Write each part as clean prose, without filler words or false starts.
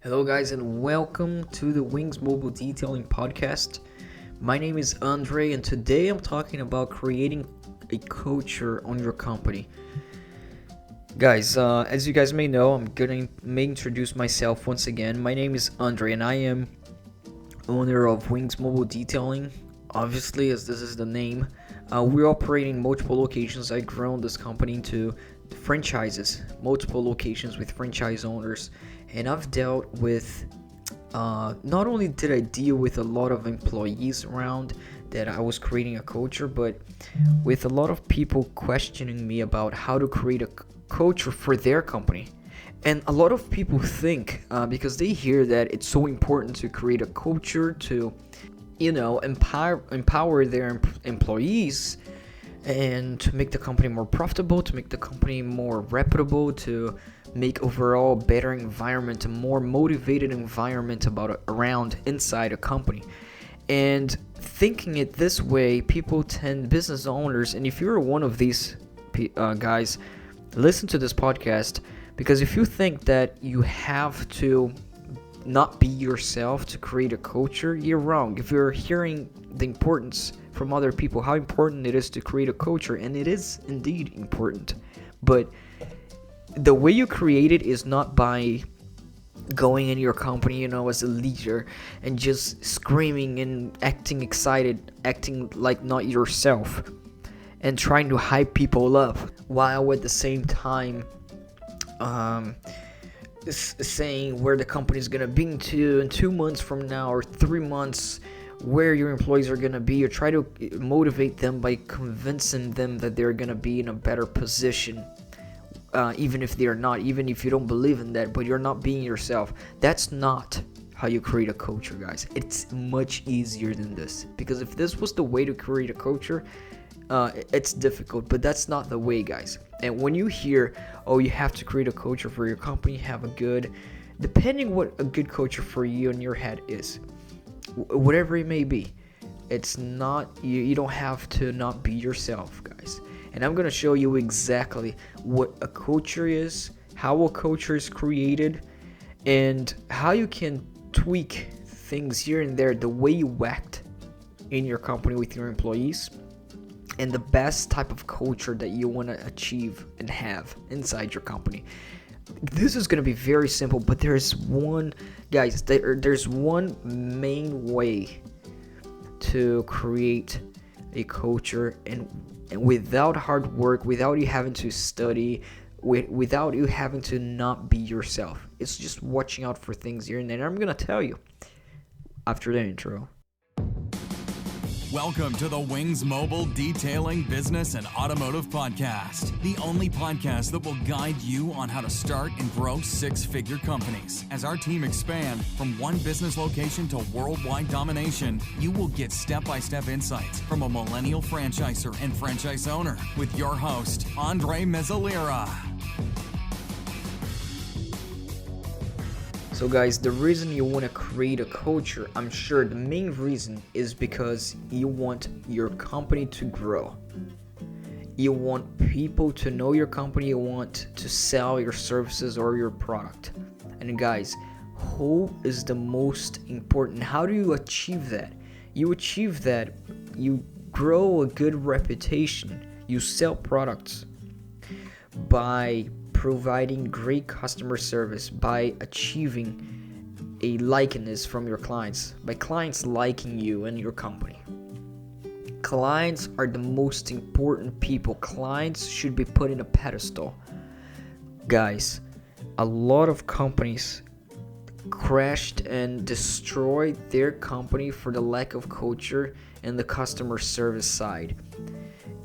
Hello, guys, and welcome to the Wings Mobile Detailing Podcast. My name is Andre, and today I'm talking about creating a culture on your company. Guys, as you guys may know, may introduce myself once again. My name is Andre, and I am owner of Wings Mobile Detailing. Obviously, as this is the name, we're operating multiple locations. I've grown this company into franchises, multiple locations with franchise owners, and I've dealt with not only did I deal with a lot of employees around that I was creating a culture, but with a lot of people questioning me about how to create a culture for their company. And a lot of people think, because they hear that it's so important to create a culture to, empower their employees and to make the company more profitable, to make the company more reputable, to make overall a better environment, a more motivated environment around inside a company. And thinking it this way, business owners, and if you're one of these guys, listen to this podcast, because if you think that you have to not be yourself to create a culture, you're wrong. If you're hearing the importance from other people, how important it is to create a culture, and it is indeed important, but the way you create it is not by going in your company, as a leader and just screaming and acting excited, acting like not yourself, and trying to hype people up, while at the same time saying where the company is gonna be in 2 months from now, or 3 months, where your employees are gonna be, or try to motivate them by convincing them that they're gonna be in a better position, even if they're not, even if you don't believe in that, but you're not being yourself. That's not how you create a culture, guys. It's much easier than this, because if this was the way to create a culture, it's difficult, but that's not the way, guys. And when you hear, you have to create a culture for your company, depending what a good culture for you in your head is, whatever it may be, it's not, you don't have to not be yourself, guys. And I'm going to show you exactly what a culture is, how a culture is created, and how you can tweak things here and there, the way you act in your company with your employees, and the best type of culture that you want to achieve and have inside your company. This is going to be very simple, but there's one main way to create a culture, and without hard work, without you having to study, without you having to not be yourself. It's just watching out for things here and there. I'm going to tell you after the intro. Welcome to the Wings Mobile Detailing Business and Automotive Podcast, the only podcast that will guide you on how to start and grow six-figure companies. As our team expand from one business location to worldwide domination, you will get step-by-step insights from a millennial franchisor and franchise owner with your host, Andre Mezalira. So guys, the reason you want to create a culture, I'm sure the main reason is because you want your company to grow. You want people to know your company, you want to sell your services or your product. And guys, who is the most important? How do you achieve that? You achieve that, you grow a good reputation, you sell products by providing great customer service, by achieving a likeness from your clients, by clients liking you and your company. Clients are the most important people. Clients should be put in a pedestal. Guys, a lot of companies crashed and destroyed their company for the lack of culture and the customer service side.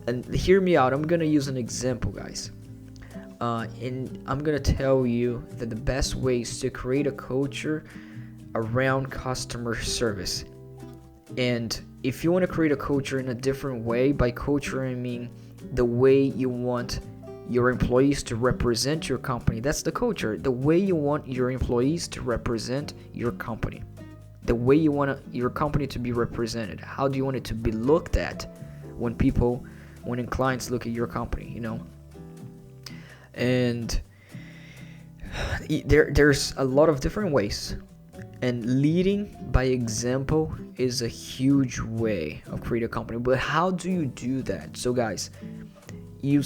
And hear me out, I'm gonna use an example, guys. And I'm going to tell you that the best ways to create a culture around customer service. And if you want to create a culture in a different way, by culture I mean the way you want your employees to represent your company. That's the culture. The way you want your employees to represent your company. The way you want your company to be represented. How do you want it to be looked at when clients look at your company, And there's a lot of different ways, and leading by example is a huge way of creating a company. But how do you do that? So guys, you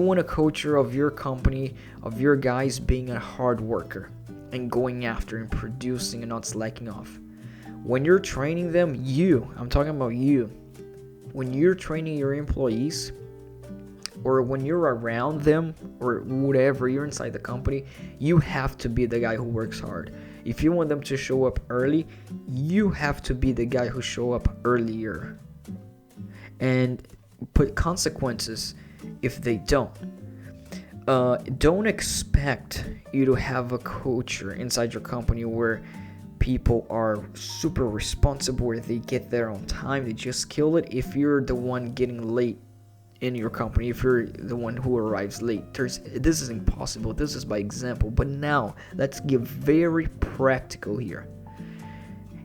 want a culture of your company, of your guys being a hard worker and going after and producing and not slacking off. When you're training them, I'm talking about you, when you're training your employees, or when you're around them, or whatever, you're inside the company, you have to be the guy who works hard. If you want them to show up early, you have to be the guy who show up earlier, and put consequences if they don't. Don't expect you to have a culture inside your company where people are super responsible, where they get there on time, they just kill it. If you're the one getting late in your company, if you're the one who arrives late, this is impossible. This is by example. But now let's get very practical here.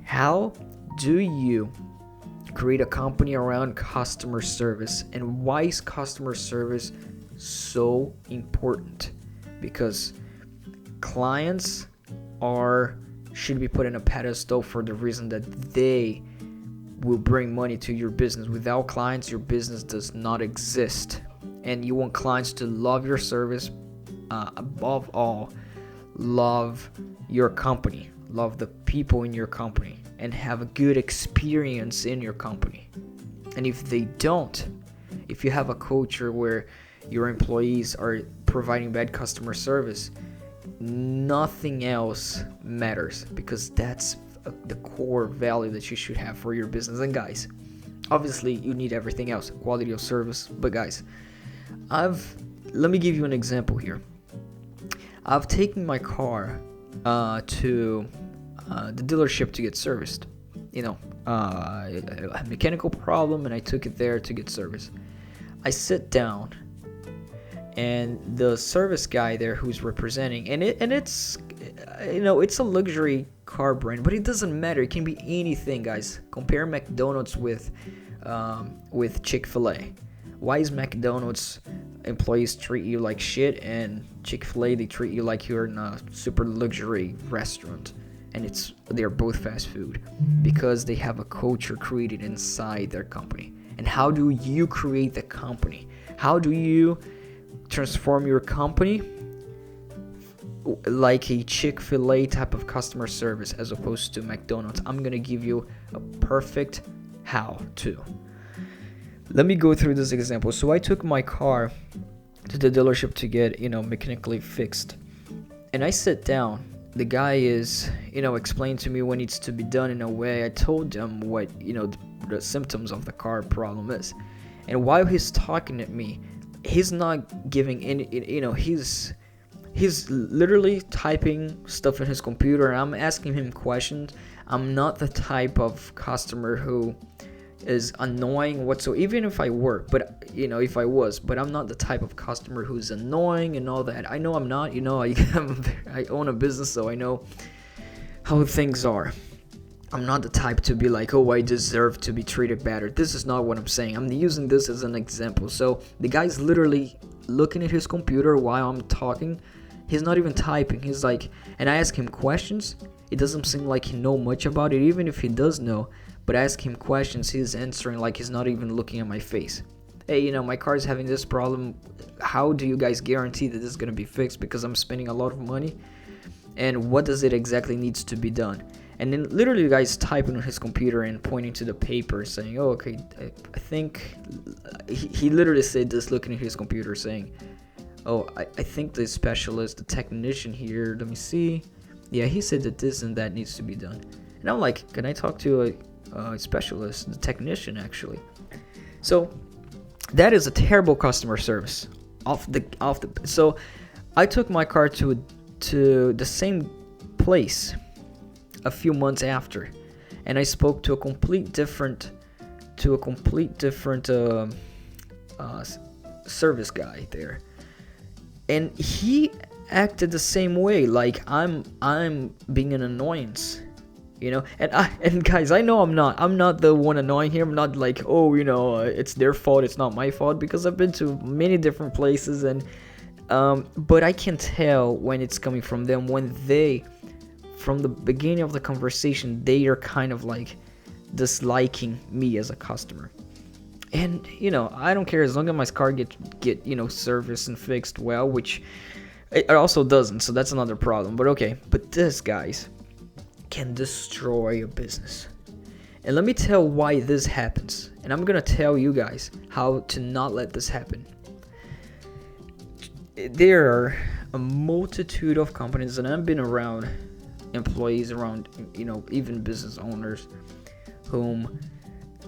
How do you create a company around customer service? And why is customer service so important? Because clients should be put in a pedestal for the reason that they will bring money to your business. Without clients, your business does not exist. And you want clients to love your service, above all, love your company, love the people in your company, and have a good experience in your company. And if they don't, if you have a culture where your employees are providing bad customer service, nothing else matters, because that's the core value that you should have for your business. And guys, obviously you need everything else, quality of service. But guys, let me give you an example here. I've taken my car to the dealership to get serviced. I had a mechanical problem, and I took it there to get service. I sit down, and the service guy there who's representing, and it's a luxury car brand, but it doesn't matter. It can be anything, guys. Compare McDonald's with Chick-fil-A. Why is McDonald's employees treat you like shit, and Chick-fil-A, they treat you like you're in a super luxury restaurant? And they're both fast food, because they have a culture created inside their company. And how do you create the company? How do you transform your company like a Chick-fil-A type of customer service as opposed to McDonald's? I'm gonna give you a perfect how-to. Let me go through this example. So I took my car to the dealership to get mechanically fixed, and I sit down. The guy is explained to me what needs to be done in a way. I told him what the symptoms of the car problem is, and while he's talking at me, he's not giving any, he's literally typing stuff in his computer, and I'm asking him questions. I'm not the type of customer who is annoying whatsoever, even if I work, but if I was, but I'm not the type of customer who's annoying and all that. I know I'm not, I own a business, so I know how things are. I'm not the type to be like, oh, I deserve to be treated better. This is not what I'm saying. I'm using this as an example. So the guy's literally looking at his computer while I'm talking. He's not even typing. He's like, and I ask him questions. It doesn't seem like he knows much about it, even if he does know. But I ask him questions, he's answering like he's not even looking at my face. Hey, my car is having this problem. How do you guys guarantee that this is going to be fixed? Because I'm spending a lot of money. And what does it exactly needs to be done? And then literally the guy's typing on his computer and pointing to the paper saying, oh, okay, I think... He literally said this looking at his computer saying, oh, I think the specialist, the technician here, let me see. Yeah, he said that this and that needs to be done. And I'm like, can I talk to a specialist, the technician actually? So that is a terrible customer service. So I took my car to the same place a few months after, and I spoke to a complete different service guy there, and he acted the same way, like I'm being an annoyance, and guys, I know I'm not the one annoying here. I'm not like, oh, it's their fault, it's not my fault, because I've been to many different places, and But I can tell when it's coming from them, when they, from the beginning of the conversation, they are kind of like disliking me as a customer. And I don't care as long as my car get serviced and fixed well, which it also doesn't, so that's another problem. But okay, but this, guys, can destroy a business. And let me tell why this happens. And I'm gonna tell you guys how to not let this happen. There are a multitude of companies, and I've been around employees, around even business owners, whom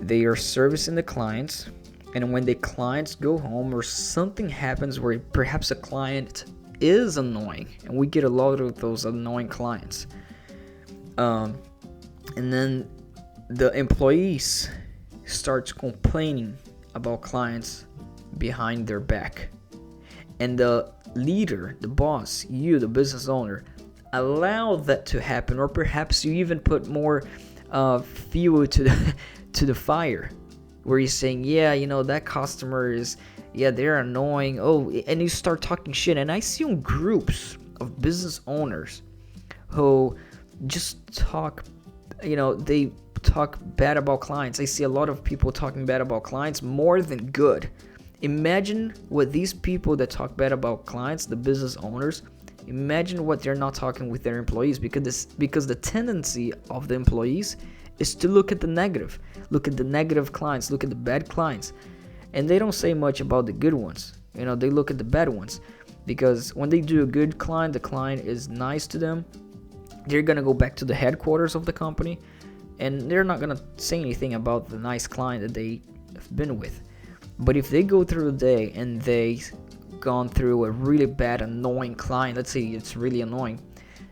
they are servicing the clients, and when the clients go home or something happens where perhaps a client is annoying, and we get a lot of those annoying clients, and then the employees starts complaining about clients behind their back, and the leader, the boss, you, the business owner, allow that to happen, or perhaps you even put more fuel to the fire, where you're saying, that customer is, they're annoying. Oh, and you start talking shit. And I see on groups of business owners who just talk, they talk bad about clients. I see a lot of people talking bad about clients more than good. Imagine what these people that talk bad about clients, the business owners, imagine what they're not talking with their employees, because the tendency of the employees is to look at the negative clients, look at the bad clients, and they don't say much about the good ones. They look at the bad ones, because when they do a good client, the client is nice to them, they're gonna go back to the headquarters of the company, and they're not gonna say anything about the nice client that they have been with. But if they go through the day and they gone through a really bad, annoying client, let's say it's really annoying,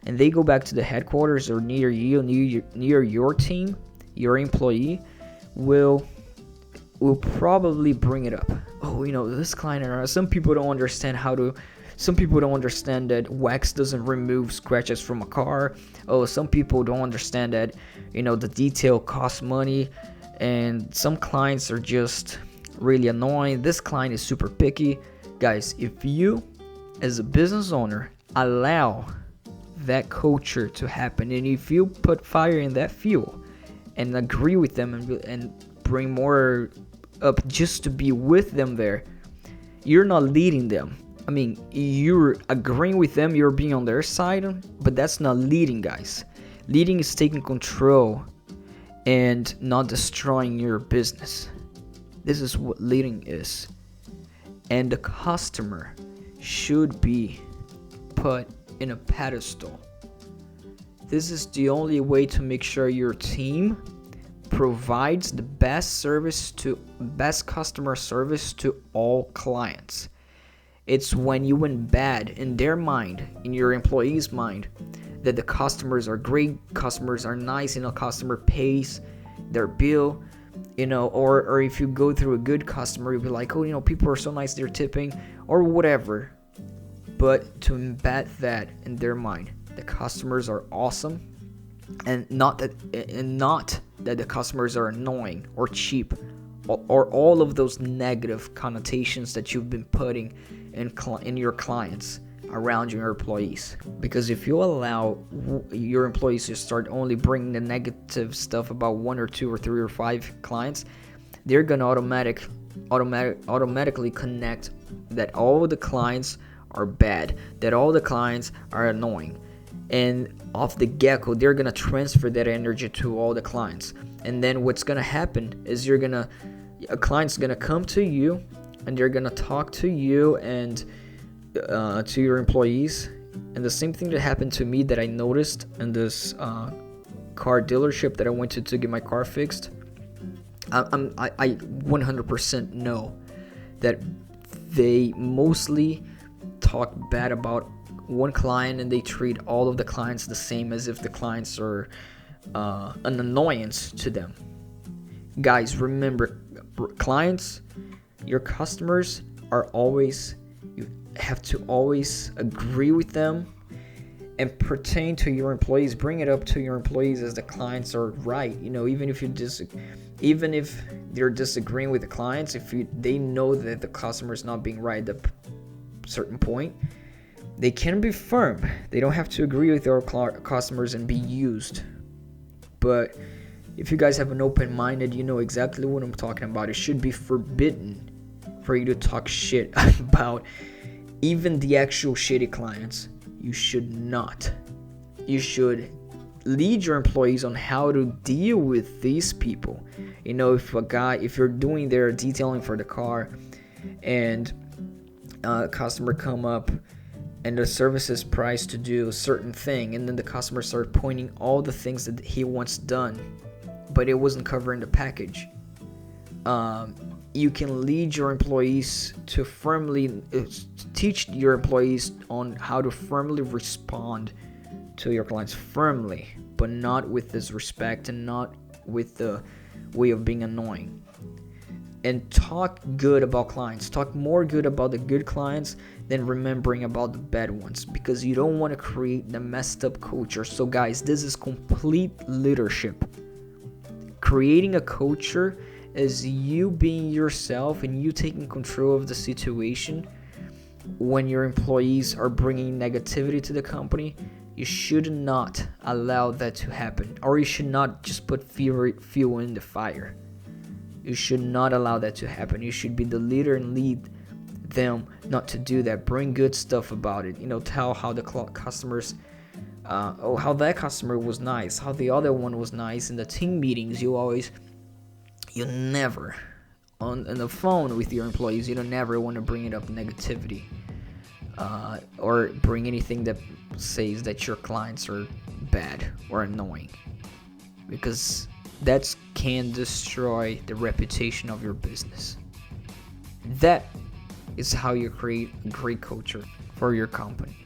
and they go back to the headquarters or near you, near your team, your employee will probably bring it up. Oh, this client, some people don't understand that wax doesn't remove scratches from a car. Oh, some people don't understand that, the detail costs money, and some clients are just really annoying. This client is super picky. Guys, if you, as a business owner, allow that culture to happen, and if you put fire in that fuel and agree with them and bring more up just to be with them there, you're not leading them. I mean, you're agreeing with them, you're being on their side, but that's not leading, guys. Leading is taking control and not destroying your business. This is what leading is. And the customer should be put in a pedestal. This is the only way to make sure your team provides the best customer service to all clients. It's when you embed in their mind, in your employees' mind, that the customers are great, customers are nice, customer pays their bill, or if you go through a good customer, you'll be like, oh, people are so nice, they're tipping, or whatever. But to embed that in their mind, the customers are awesome, and not that the customers are annoying or cheap, or all of those negative connotations that you've been putting in your clients around your employees. Because if you allow your employees to start only bringing the negative stuff about 1 or 2 or 3 or 5 clients, they're gonna automatically connect that all the clients are bad, that all the clients are annoying, and off the get-go they're gonna transfer that energy to all the clients. And then what's gonna happen is a client's gonna come to you, and they're gonna talk to you and to your employees. And the same thing that happened to me, that I noticed in this car dealership that I went to get my car fixed, I 100% know that they mostly talk bad about one client, and they treat all of the clients the same, as if the clients are an annoyance to them. Guys, remember, clients, your customers are always, you have to always agree with them and pertain to your employees. Bring it up to your employees as the clients are right. Even if they're disagreeing with the clients, they know that the customer is not being right, certain point. They can be firm. They don't have to agree with their customers and be used. But if you guys have an open-minded, you know exactly what I'm talking about. It should be forbidden for you to talk shit about even the actual shitty clients. You should not. You should lead your employees on how to deal with these people. You know, if you're doing their detailing for the car and a customer come up and the service is priced to do a certain thing, and then the customer started pointing all the things that he wants done, but it wasn't covering the package. You can lead your employees to firmly teach your employees on how to firmly respond to your clients, firmly, but not with disrespect and not with the way of being annoying. And talk good about clients. Talk more good about the good clients than remembering about the bad ones, because you don't want to create the messed up culture. So guys, this is complete leadership. Creating a culture is you being yourself and you taking control of the situation. When your employees are bringing negativity to the company, you should not allow that to happen, or you should not just put fuel in the fire. You should not allow that to happen. You should be the leader and lead them not to do that. Bring good stuff about it. Tell how the customers, how that customer was nice, how the other one was nice. In the team meetings, you never, on the phone with your employees, you don't never want to bring it up negativity, or bring anything that says that your clients are bad or annoying, because that can destroy the reputation of your business. That is how you create a great culture for your company.